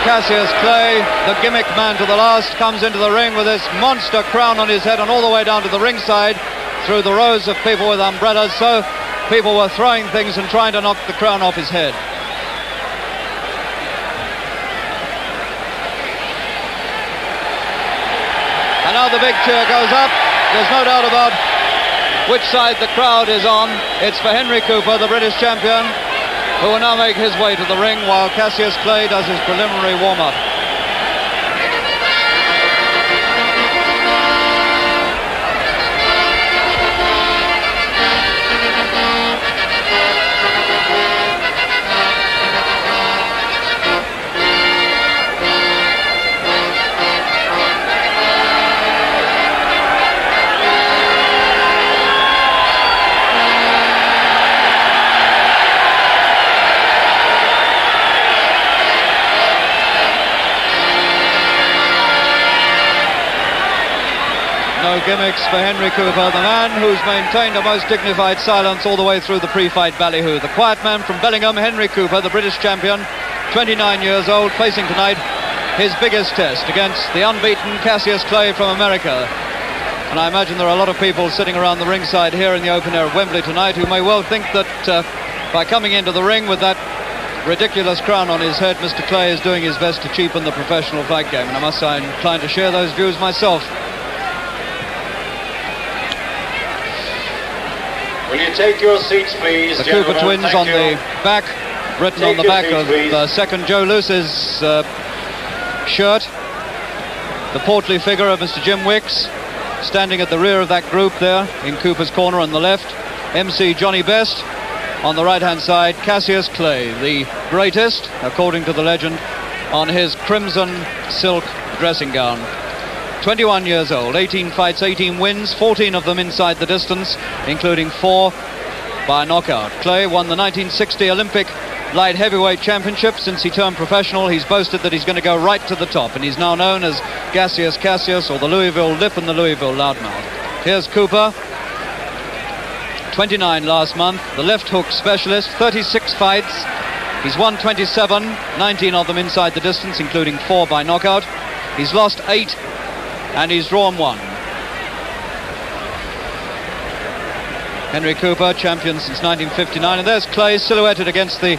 Cassius Clay, the gimmick man to the last, comes into the ring with this monster crown on his head and all the way down to the ringside through the rows of people with umbrellas. So people were throwing things and trying to knock the crown off his head. And now the big cheer goes up. There's no doubt about which side the crowd is on. It's for Henry Cooper, the British champion, who will now make his way to the ring while Cassius Clay does his preliminary warm-up. No gimmicks for Henry Cooper, the man who's maintained a most dignified silence all the way through the pre-fight ballyhoo. The quiet man from Bellingham, Henry Cooper, the British champion, 29 years old, facing tonight his biggest test against the unbeaten Cassius Clay from America. And I imagine there are a lot of people sitting around the ringside here in the open air of Wembley tonight who may well think that by coming into the ring with that ridiculous crown on his head, Mr. Clay is doing his best to cheapen the professional fight game. And I must say I'm inclined to share those views myself. Will you take your seats, please, the Cooper twins Thank on you. the back, written on the back of second Joe Luce's shirt. The portly figure of Mr. Jim Wicks, standing at the rear of that group there in Cooper's corner on the left. MC Johnny Best on the right-hand side. Cassius Clay, the greatest, according to the legend, on his crimson silk dressing gown. 21 years old, 18 fights, 18 wins, 14 of them inside the distance, including 4 by knockout. Clay won the 1960 Olympic light heavyweight championship. Since he turned professional, he's boasted that he's going to go right to the top, and he's now known as Gaseous Cassius, or the Louisville Lip and the Louisville Loudmouth. Here's Cooper, 29 last month, the left hook specialist, 36 fights. He's won 27, 19 of them inside the distance, including 4 by knockout. He's lost 8, and he's drawn 1. Henry Cooper, champion since 1959. And there's Clay silhouetted against the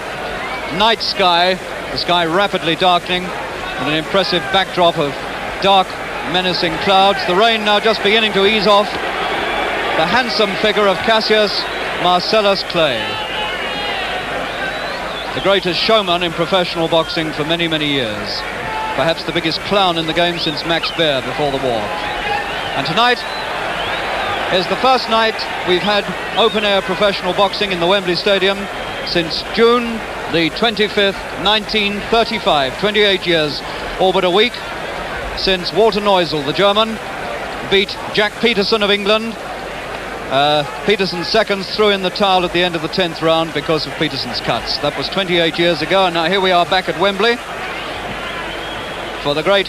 night sky, the sky rapidly darkening, with an impressive backdrop of dark, menacing clouds. The rain now just beginning to ease off. The handsome figure of Cassius Marcellus Clay, the greatest showman in professional boxing for many, many years. Perhaps the biggest clown in the game since Max Baer before the war. And tonight is the first night we've had open-air professional boxing in the Wembley Stadium since June the 25th, 1935. 28 years, all but a week, since Walter Neusel, the German, beat Jack Peterson of England. Peterson's seconds threw in the towel at the end of the 10th round because of Peterson's cuts. That was 28 years ago, and now here we are back at Wembley for the great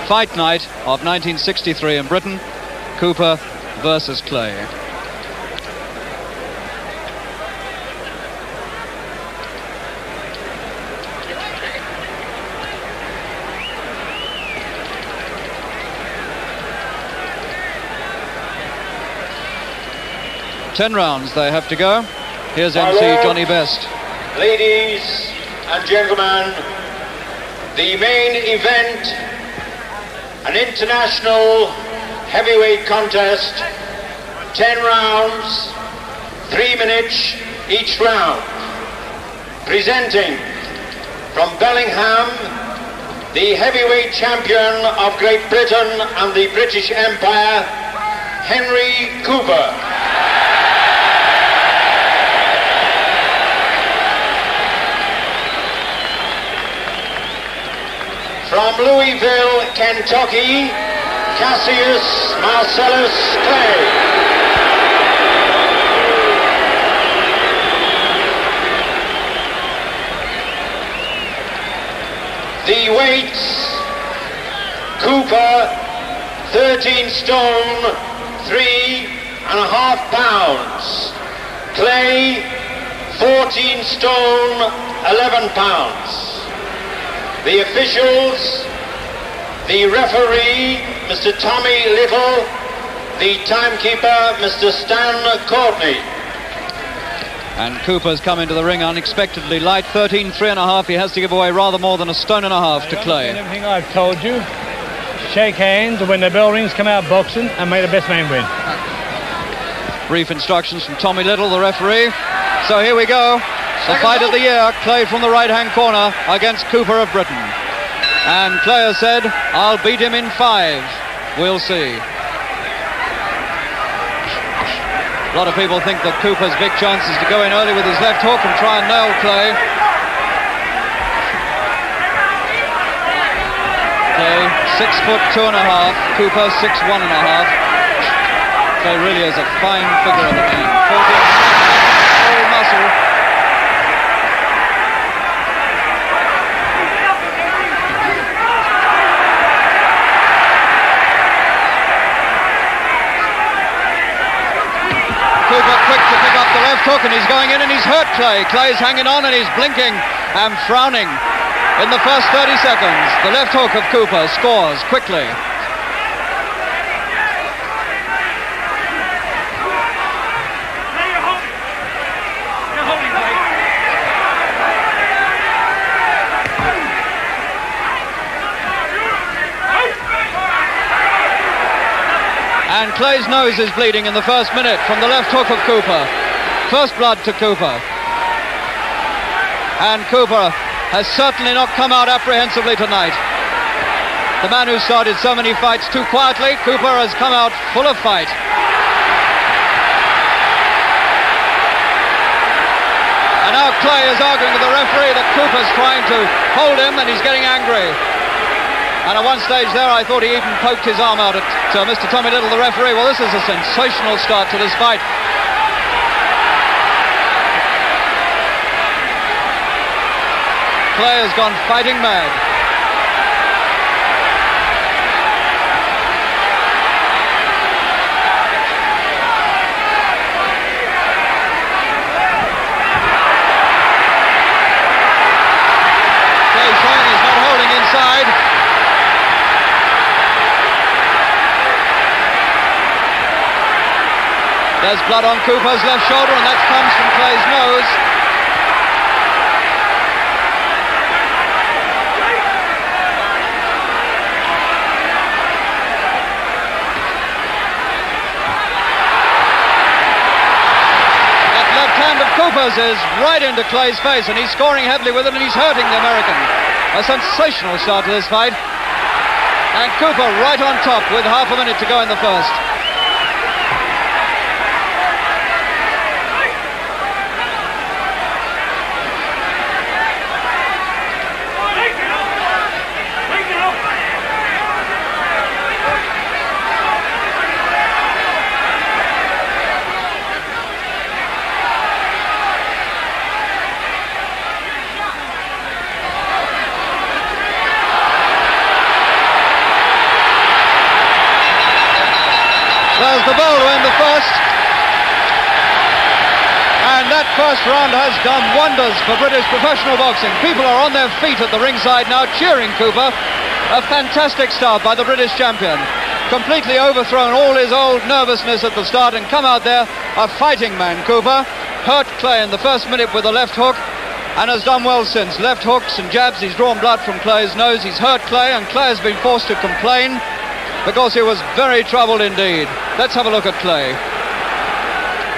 fight night of 1963 in Britain, Cooper versus Clay. Ten rounds they have to go. Here's MC Johnny Best. Ladies and gentlemen, the main event, an international heavyweight contest, 10 rounds, 3 minutes each round. Presenting from Bellingham, the heavyweight champion of Great Britain and the British Empire, Henry Cooper. From Louisville, Kentucky, Cassius Marcellus Clay. The weights: Cooper, 13 stone, 3.5 pounds. Clay, 14 stone, 11 pounds. the officials, the referee, Mr. Tommy Little, the timekeeper, Mr. Stan Courtney. And Cooper's come into the ring unexpectedly light, 13.3½. He has to give away rather more than a stone and a half to Clay. Everything I've told you. Shake hands when the bell rings, come out boxing, and may the best man win. Brief instructions from Tommy Little, the referee. So here we go. The fight of the year. Clay from the right-hand corner against Cooper of Britain. And Clay has said, I'll beat him in 5. We'll see. A lot of people think that Cooper's big chance is to go in early with his left hook and try and nail Clay. Clay, 6'2½". Cooper, 6'1½". Clay really is a fine figure of the man. 14, all muscle. Cooper quick to pick up the left hook, and he's going in and he's hurt Clay. Clay's hanging on and he's blinking and frowning. In the first 30 seconds, the left hook of Cooper scores quickly. And Clay's nose is bleeding in the first minute from the left hook of Cooper. First blood to Cooper. And Cooper has certainly not come out apprehensively tonight. The man who started so many fights too quietly, Cooper has come out full of fight. And now Clay is arguing with the referee that Cooper's trying to hold him and he's getting angry. And at one stage there, I thought he even poked his arm out at Mr. Tommy Little, the referee. Well, this is a sensational start to this fight. Clay has gone fighting mad. Clay showing he's not holding inside. There's blood on Cooper's left shoulder, and that comes from Clay's nose. That left hand of Cooper's is right into Clay's face, and he's scoring heavily with it, and he's hurting the American. A sensational start to this fight. And Cooper right on top with half a minute to go in the first. There's the bell to end the first. And that first round has done wonders for British professional boxing. People are on their feet at the ringside now cheering Cooper. A fantastic start by the British champion. Completely overthrown all his old nervousness at the start and come out there a fighting man, Cooper. Hurt Clay in the first minute with a left hook and has done well since. Left hooks and jabs, he's drawn blood from Clay's nose. He's hurt Clay, and Clay has been forced to complain because he was very troubled indeed. Let's have a look at Clay.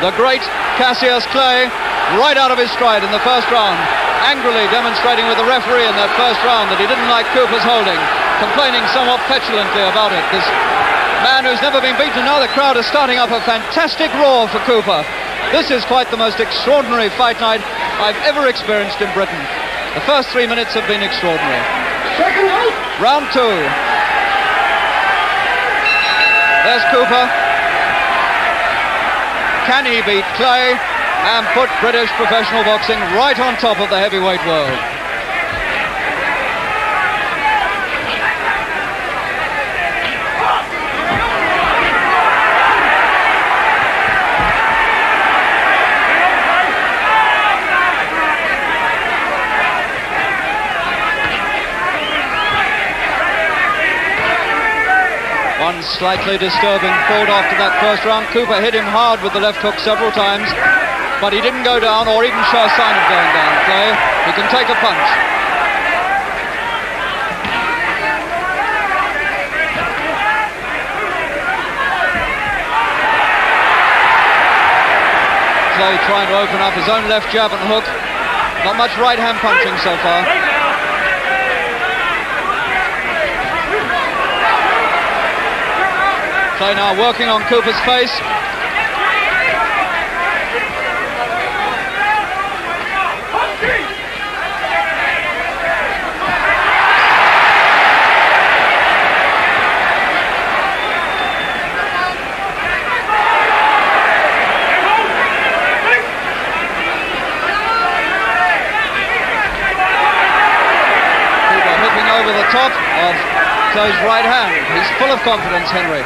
The great Cassius Clay, right out of his stride in the first round, angrily demonstrating with the referee in that first round that he didn't like Cooper's holding, complaining somewhat petulantly about it. This man who's never been beaten, now the crowd is starting up a fantastic roar for Cooper. This is quite the most extraordinary fight night I've ever experienced in Britain. The first 3 minutes have been extraordinary. Round 2. There's Cooper. Can he beat Clay and put British professional boxing right on top of the heavyweight world? slightly disturbing thought after that first round. Cooper hit him hard with the left hook several times, but he didn't go down or even show a sign of going down, Clay. He can take a punch. Clay trying to open up his own left jab and hook. Not much right hand punching so far. Clay now working on Cooper's face. Over the top of Clay's right hand. He's full of confidence, Henry.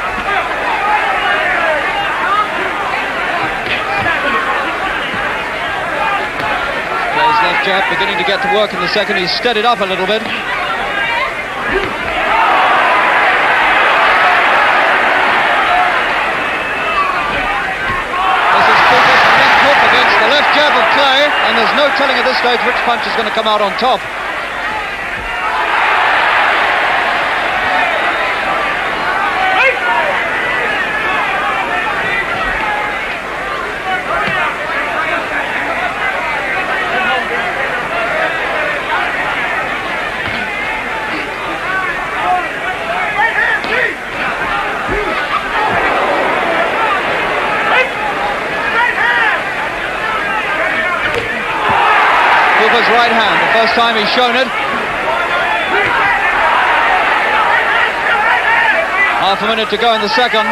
Clay's left jab beginning to get to work in the second. He's steadied up a little bit. This is Cooper's left hook against the left jab of Clay, and there's no telling at this stage which punch is going to come out on top. Cooper's right hand, the first time he's shown it. Half a minute to go in the second.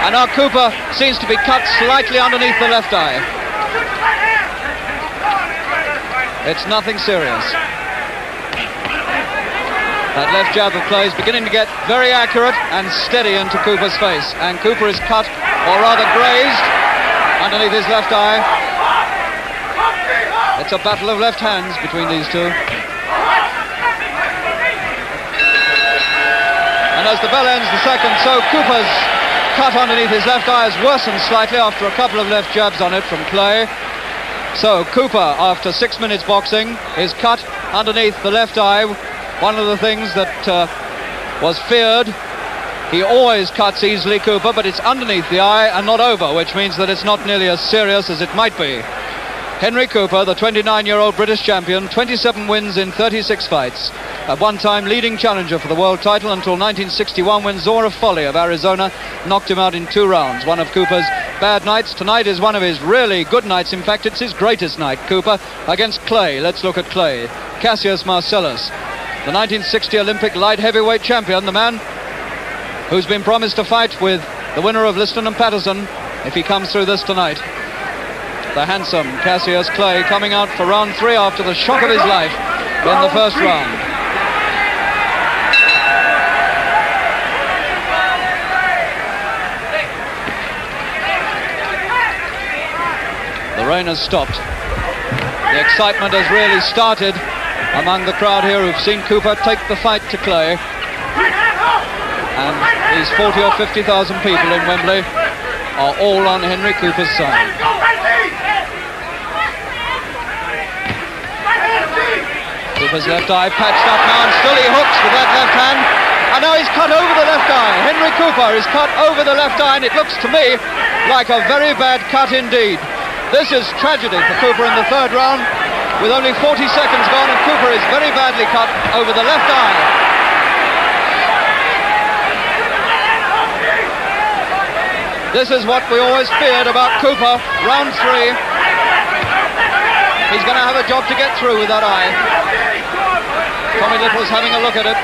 And now Cooper seems to be cut slightly underneath the left eye. It's nothing serious. That left jab of Clay is beginning to get very accurate and steady into Cooper's face. And Cooper is cut, or rather grazed, underneath his left eye. It's a battle of left hands between these two. And as the bell ends the second, so Cooper's cut underneath his left eye has worsened slightly after a couple of left jabs on it from Clay. So Cooper, after 6 minutes boxing, is cut underneath the left eye. One of the things that was feared. He always cuts easily, Cooper, but it's underneath the eye and not over, which means that it's not nearly as serious as it might be. Henry Cooper, the 29-year-old British champion, 27 wins in 36 fights. At one time leading challenger for the world title until 1961, when Zora Foley of Arizona knocked him out in 2 rounds. One of Cooper's bad nights. Tonight is one of his really good nights. In fact, it's his greatest night, Cooper, against Clay. Let's look at Clay. Cassius Marcellus, the 1960 Olympic light heavyweight champion, the man who's been promised a fight with the winner of Liston and Patterson if he comes through this tonight. The handsome Cassius Clay coming out for round 3 after the shock of his life in the first round. The rain has stopped. The excitement has really started among the crowd here who've seen Cooper take the fight to Clay. And these 40 or 50,000 people in Wembley are all on Henry Cooper's side. Cooper's left eye patched up now, and still he hooks with that left hand. And now he's cut over the left eye. Henry Cooper is cut over the left eye, and it looks to me like a very bad cut indeed. This is tragedy for Cooper in the third round, with only 40 seconds gone, and Cooper is very badly cut over the left eye. This is what we always feared about Cooper. Round 3. He's going to have a job to get through with that eye. Tommy Little's having a look at it.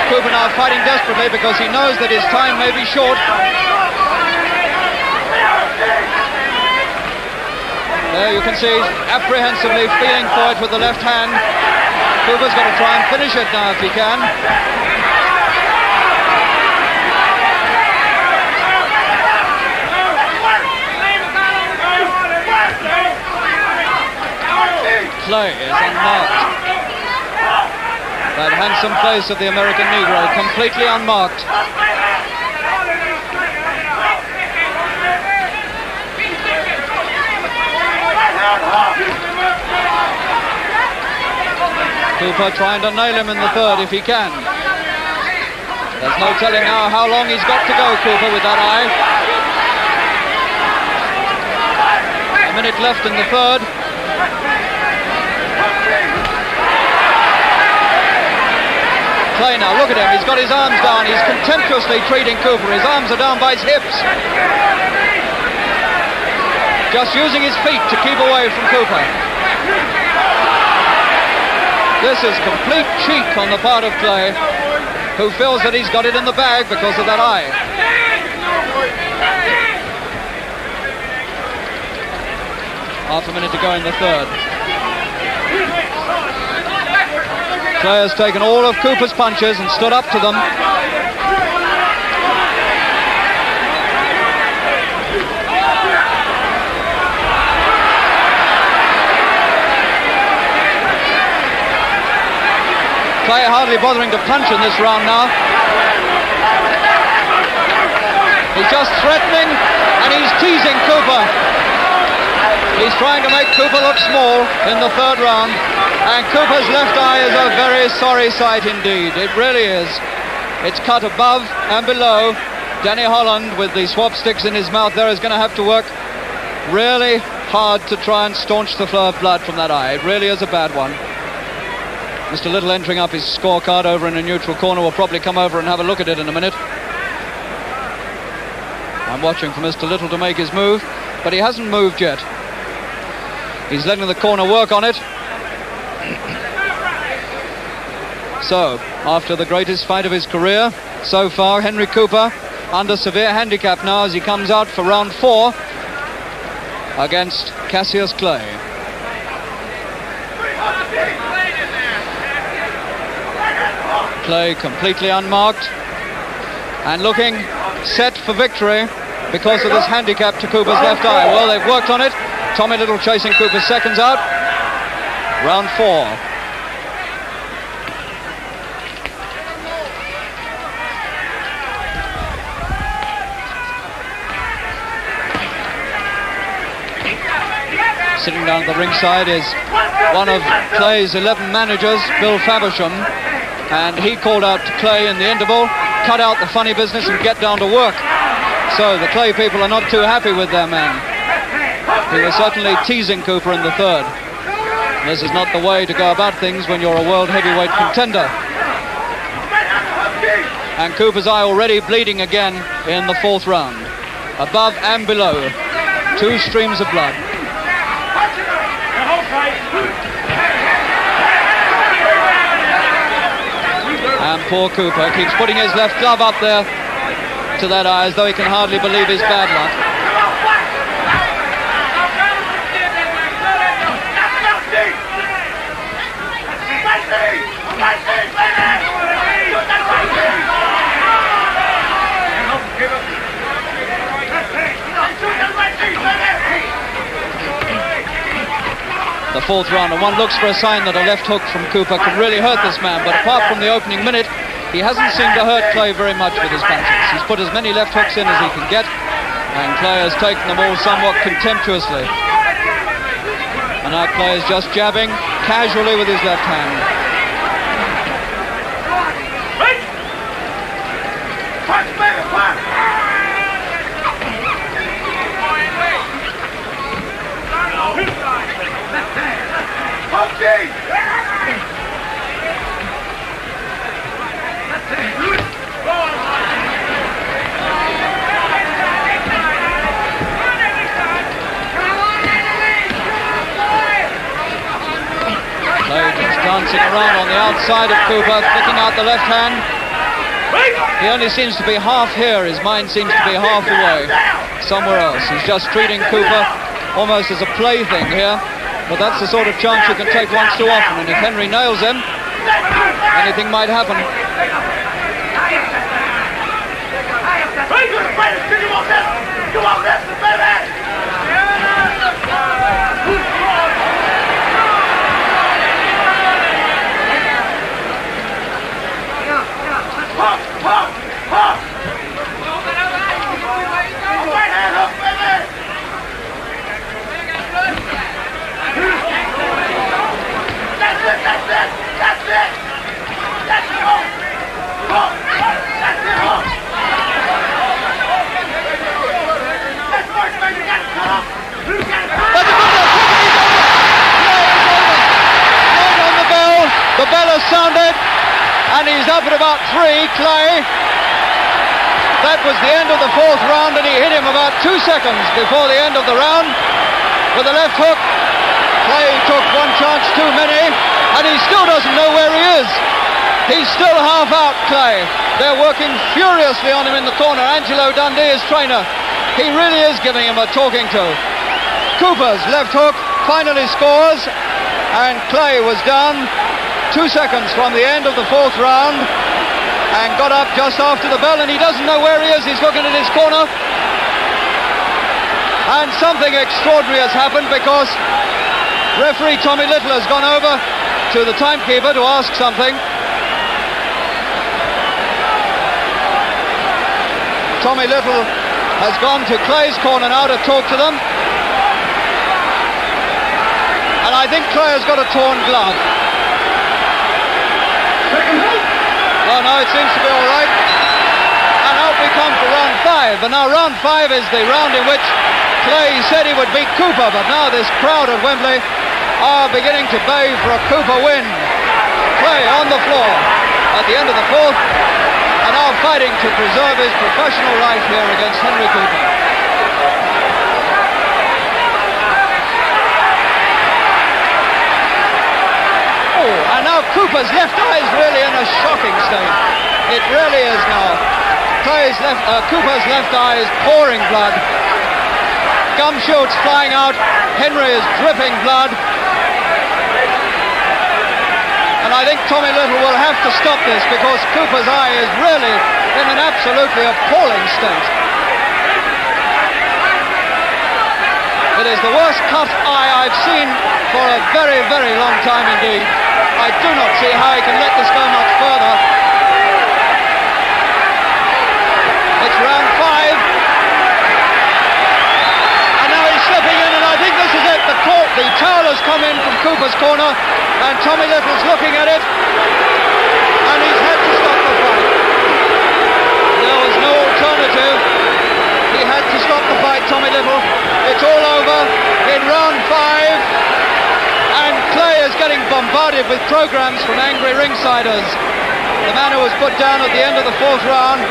Cooper now fighting desperately because he knows that his time may be short. There you can see he's apprehensively feeling for it with the left hand. Cooper's got to try and finish it now if he can. Clay is unmarked. That handsome face of the American Negro, completely unmarked. Cooper trying to nail him in the third if he can. There's no telling now how long he's got to go, Cooper, with that eye. A minute left in the third. Clay now, look at him, he's got his arms down, he's contemptuously treating Cooper, his arms are down by his hips. Just using his feet to keep away from Cooper. This is complete cheek on the part of Clay, who feels that he's got it in the bag because of that eye. Half a minute to go in the third. Clay has taken all of Cooper's punches and stood up to them. Clay hardly bothering to punch in this round now. He's just threatening and he's teasing Cooper. He's trying to make Cooper look small in the third round, and Cooper's left eye is a very sorry sight indeed. It really is. It's cut above and below. Danny Holland, with the swab sticks in his mouth there, is going to have to work really hard to try and staunch the flow of blood from that eye. It really is a bad one. Mr. Little, entering up his scorecard over in a neutral corner, will probably come over and have a look at it in a minute. I'm watching for Mr. Little to make his move, but he hasn't moved yet. He's letting the corner work on it. So, after the greatest fight of his career so far, Henry Cooper under severe handicap now as he comes out for round 4 against Cassius Clay. Clay completely unmarked and looking set for victory because of this handicap to Cooper's left eye. Well, they've worked on it. Tommy Little chasing Cooper's seconds out. Round 4. Sitting down at the ringside is one of Clay's 11 managers, Bill Faversham, and he called out to Clay in the interval, cut out the funny business and get down to work. So the Clay people are not too happy with their man. He was certainly teasing Cooper in the third. This is not the way to go about things when you're a world heavyweight contender. And Cooper's eye already bleeding again in the 4th round. Above and below, 2 streams of blood. And poor Cooper keeps putting his left glove up there to that eye as though he can hardly believe his bad luck. The 4th round, and one looks for a sign that a left hook from Cooper can really hurt this man, but apart from the opening minute, he hasn't seemed to hurt Clay very much with his punches. He's put as many left hooks in as he can get, and Clay has taken them all somewhat contemptuously. And now Clay is just jabbing casually with his left hand. Dancing around on the outside of Cooper, flicking out the left hand. He only seems to be half here. His mind seems to be half away somewhere else. He's just treating Cooper almost as a plaything here. But that's the sort of chance you can take once too often. And if Henry nails him, anything might happen. he's up at about 3, Clay. That was the end of the 4th round, and he hit him about 2 seconds before the end of the round with a left hook. Clay took one chance too many, and he still doesn't know where he is. He's still half out, Clay. They're working furiously on him in the corner. Angelo Dundee, his trainer, he really is giving him a talking to. Cooper's left hook finally scores, and Clay was down 2 seconds from the end of the 4th round and got up just after the bell, and he doesn't know where he is. He's looking at his corner, and something extraordinary has happened, because referee Tommy Little has gone over to the timekeeper to ask something. Tommy Little has gone to Clay's corner now to talk to them, and I think Clay has got a torn glove. Oh no, it seems to be all right. And out we come for round 5. And now round 5 is the round in which Clay said he would beat Cooper, but now this crowd at Wembley are beginning to bay for a Cooper win. Clay on the floor at the end of the 4th, and now fighting to preserve his professional life here against Henry Cooper. And now Cooper's left eye is really in a shocking state. It really is now. Cooper's left eye is pouring blood. Gumshoe's flying out. Henry is dripping blood. And I think Tommy Little will have to stop this, because Cooper's eye is really in an absolutely appalling state. It is the worst cut eye I've seen for a very, very long time indeed. I do not see how he can let this go much further. It's round 5. And now he's slipping in, and I think this is it. The towel has come in from Cooper's corner, and Tommy Little's looking at it, and he's had to stop the fight. There was no alternative. He had to stop the fight, Tommy Little. It's all over in round 5. And Clay is getting bombarded with programs from angry ringsiders. The man who was put down at the end of the 4th round.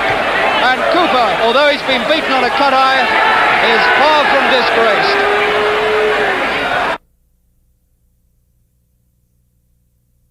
And Cooper, although he's been beaten on a cut eye, is far from disgraced.